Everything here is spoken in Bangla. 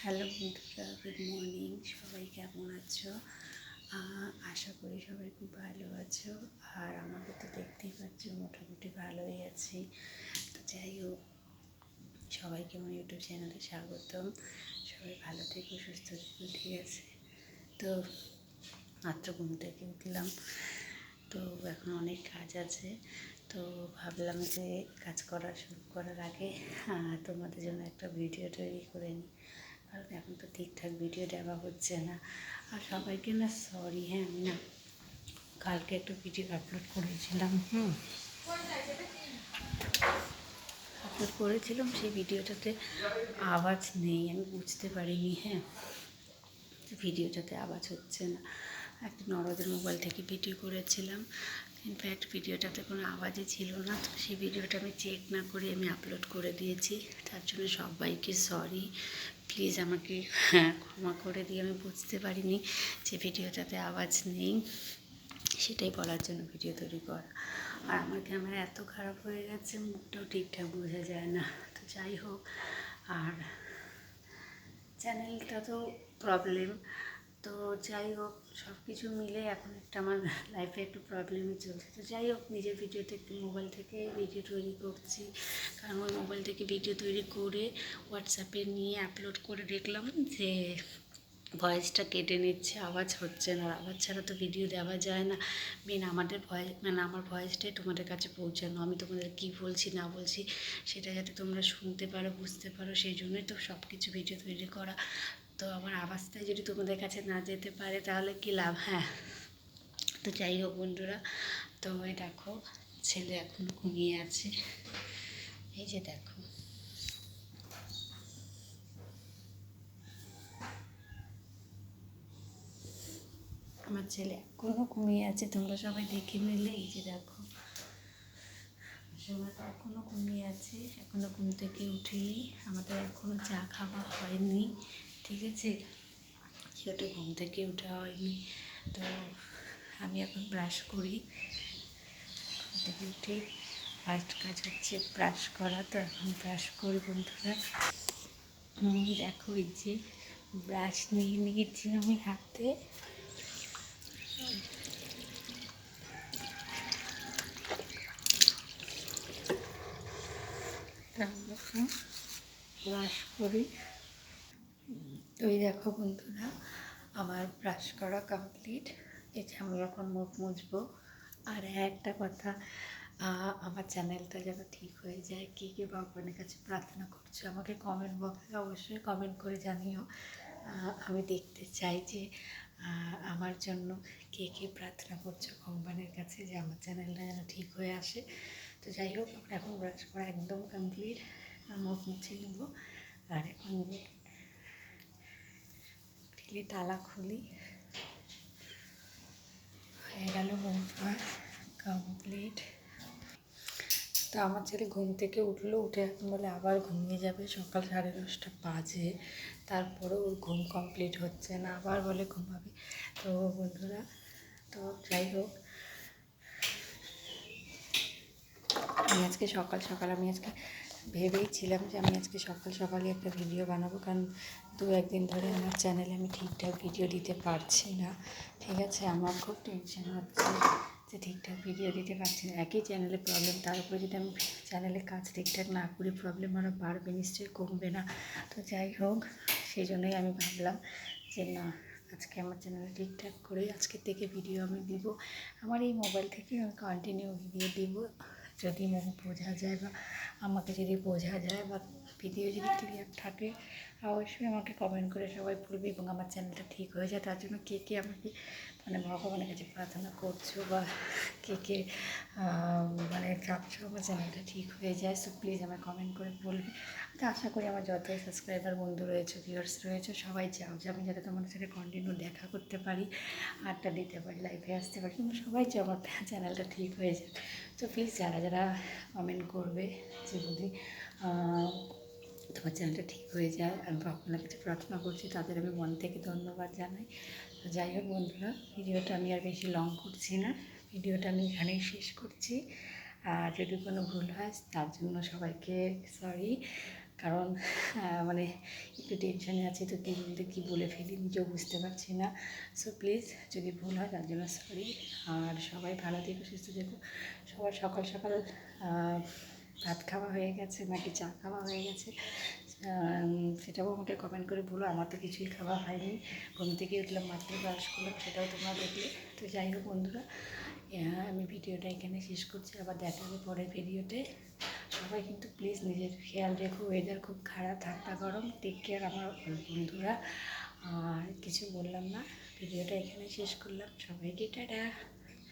হ্যালো বন্ধুরা, গুড মর্নিং। সবাই কেমন আছো? আশা করি সবাই খুব ভালো আছো। আর আমাকে তো দেখতেই পাচ্ছ, মোটামুটি ভালোই আছি। তো যাই হোক, সবাইকে আমার ইউটিউব চ্যানেলে স্বাগতম। সবাই ভালো থেকো, সুস্থ থেকো, ঠিক আছে? তো মাত্র ঘুম থেকে উঠলাম, তো এখন অনেক কাজ আছে। তো ভাবলাম যে কাজ করা শুরু করার আগে তোমাদের জন্য একটা ভিডিও তৈরি করে নিই, কারণ এখন তো ঠিকঠাক ভিডিও দেওয়া হচ্ছে না। আর সবাইকে না সরি, হ্যাঁ আমি না কালকে একটা ভিডিও আপলোড করেছিলাম, আপলোড করেছিলাম, সেই ভিডিওটাতে আওয়াজ নেই, আমি বুঝতে পারিনি। হ্যাঁ, ভিডিওটাতে আওয়াজ হচ্ছে না। একটা নরদের মোবাইল থেকে ভিডিও করেছিলাম, ইনফ্যাক্ট ভিডিওটাতে কোনো আওয়াজই ছিল না। তো সেই ভিডিওটা আমি চেক না করে আমি আপলোড করে দিয়েছি, তার জন্য সবাইকে সরি। প্লিজ আমাকে ক্ষমা করে দিয়ে, আমি বুঝতে পারিনি যে ভিডিওটাতে আওয়াজ নেই, সেটাই বলার জন্য ভিডিও তৈরি করা। আর আমার ক্যামেরা এত খারাপ হয়ে গেছে, মুখটাও ঠিকঠাক বোঝা যায় না। তো যাই হোক, আর চ্যানেলটা তো প্রবলেম, তো যাই হোক, সব কিছু মিলে এখন একটা আমার লাইফে একটু প্রবলেমই চলছে। তো যাই হোক, নিজের ভিডিওতে একটু মোবাইল থেকে ভিডিও তৈরি করছি, কারণ ওই মোবাইল থেকে ভিডিও তৈরি করে হোয়াটসঅ্যাপে নিয়ে আপলোড করে দেখলাম যে ভয়েসটা কেটে নিচ্ছে, আওয়াজ হচ্ছে না। আওয়াজ ছাড়া তো ভিডিও দেওয়া যায় না। মেন আমাদের ভয়েস, মানে আমার ভয়েসটাই তোমাদের কাছে পৌঁছানো, আমি তোমাদের কী বলছি না বলছি সেটা যাতে তোমরা শুনতে পারো, বুঝতে পারো, সেই জন্যই তো সব কিছু ভিডিও তৈরি করা। তো আমার আওয়াজটাই যদি তোমাদের কাছে না যেতে পারে তাহলে কী লাভ? হ্যাঁ, তো যাই হোক বন্ধুরা, তো এই দেখো ছেলে এখন ঘুমিয়ে আছে, এই যে দেখো আমার ছেলে এখনও ঘুমিয়ে আছে, তোমরা সবাই দেখে নিলে। এই যে দেখো সময়টা এখনও ঘুমিয়ে আছে, এখনও ঘুম থেকে উঠিনি, আমাদের এখনও চা খাওয়া হয়নি, ঠিক আছে? সেটা ঘুম থেকে ওঠা হয়নি। তো আমি এখন ব্রাশ করি, ঘুম থেকে উঠে ফার্স্ট কাজ হচ্ছে ব্রাশ করা। তো এখন ব্রাশ করি বন্ধুরা। দেখো এই যে ব্রাশ নিয়ে নিয়েছি আমি হাতে, ব্রাশ করি। ওই দেখো বন্ধুরা, আমার ব্রাশ করা কমপ্লিট। এই যে আমি এখন মুখ মুছবো। আর একটা কথা, আমার চ্যানেলটা যেন ঠিক হয়ে যায়। কে কে ভগবানের কাছে প্রার্থনা করছো আমাকে কমেন্ট বক্সে অবশ্যই কমেন্ট করে জানিও। আমি দেখতে চাই যে আমার জন্য কে কে প্রার্থনা করছো ভগবানের কাছে, যে আমার চ্যানেলটা যেন ঠিক হয়ে আসে। তো যাই হোক, আমরা এখন ব্রাশ করা একদম কমপ্লিট, মুখ মুছে নেব। আর এখন তালা খুলি, হয়ে গেল বন্ধুরা কমপ্লিট। তো আমার ছেলে ঘুম থেকে উঠলো, উঠে এখন বলে আবার ঘুমিয়ে যাবে, সকাল 10:30 বাজে, তারপরে ওর ঘুম কমপ্লিট হচ্ছে না, আবার বলে ঘুমাবে। তো বন্ধুরা, তো যাই হোক, আমি আজকে সকাল সকাল ভেবেইছিলাম যে আমি আজকে সকাল সকালই একটা ভিডিও বানাবো, কারণ 2-1 দিন ধরে আমার চ্যানেলে আমি ঠিকঠাক ভিডিও দিতে পারছি না, ঠিক আছে? আমার খুব টেনশন হচ্ছে যে ঠিকঠাক ভিডিও দিতে পারছি না। একই চ্যানেলে প্রবলেম, তার উপরে যদি আমি চ্যানেলে কাজ ঠিকঠাক না করি, প্রবলেম আরও বাড়বে, নিশ্চয়ই কমবে না। তো যাই হোক, সেই জন্যই আমি ভাবলাম যে না, আজকে আমার চ্যানেলে ঠিকঠাক করে আজকের থেকে ভিডিও আমি দিব। আমার এই মোবাইল থেকে আমি কন্টিনিউ ভিডিও দিব, যদি বোঝা যায় বা আমাকে যদি বোঝা যায় বা ভিডিও যদি ক্লিয়ার থাকে, অবশ্যই আমাকে কমেন্ট করে সবাই বলবে এবং আমার চ্যানেলটা ঠিক হয়ে যায়। তার জন্য কে কে আমাকে মানে ভগবানের কাছে প্রার্থনা করছো বা কে কে মানে চাচ্ছো আমার চ্যানেলটা ঠিক হয়ে যায়, সো প্লিজ আমার কমেন্ট করে বলবে। তো আশা করি আমার যত সাবস্ক্রাইবার বন্ধু রয়েছে, ভিউয়ার্স রয়েছে, সবাই চাও যে আমি যাতে তোমাদের সাথে কন্টিনিউ দেখা করতে পারি, আড্ডা দিতে পারি, লাইভে আসতে পারি। তোমরা সবাই চাও আমার চ্যানেলটা ঠিক হয়ে যায়। তো প্লিজ যারা যারা কমেন্ট করবে যে যদি তোমার চ্যানেলটা ঠিক হয়ে যায়, আমি ভগবানের কাছে প্রার্থনা করছি, তাদের আমি মন থেকে ধন্যবাদ জানাই। তো যাই হোক বন্ধুরা, ভিডিওটা আমি আর বেশি লং করছি না, ভিডিওটা আমি এখানেই শেষ করছি। আর যদি কোনো ভুল হয় তার জন্য সবাইকে সরি, কারণ মানে একটু টেনশনে আছি, তো কী বলতে কী বলে ফেলি নিজেও বুঝতে পারছি না। সো প্লিজ যদি ভুল হয় তার জন্য সরি। আর সবাই ভালো থেকো, সুস্থ থেকো। সবার সকাল সকাল ভাত খাওয়া হয়ে গেছে নাকি চা খাওয়া হয়ে গেছে সেটাও আমাকে কমেন্ট করে বলো। আমার তো কিছুই খাওয়া হয়নি, ঘুম থেকে উঠলাম মাত্র ব্রাশ করলাম, সেটাও তোমরা দেখলে। তো যাই হোক বন্ধুরা, আমি ভিডিওটা এখানে শেষ করছি, আবার দেখা হবে পরের ভিডিওতে। সবাই কিন্তু প্লিজ নিজের খেয়াল রেখো, ওয়েদার খুব খারাপ, ঠান্ডা গরম, টেক কেয়ার আমার বন্ধুরা। আর কিছু বললাম না, ভিডিওটা এখানে শেষ করলাম, সবাইকে টাটা।